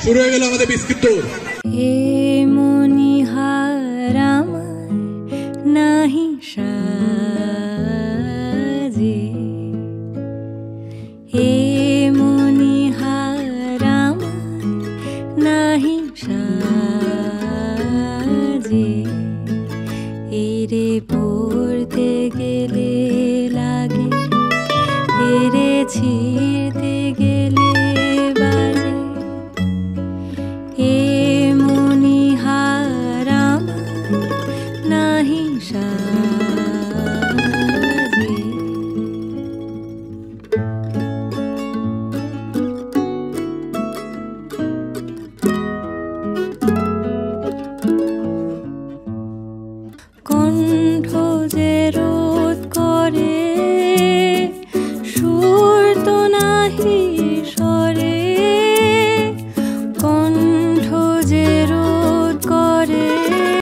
শুরু হয়ে গেল আমাদের বিস্কিট দৌড়। এ মনিহার আমার নাহি সাজে, এ মনিহার আমার নাহি সাজে।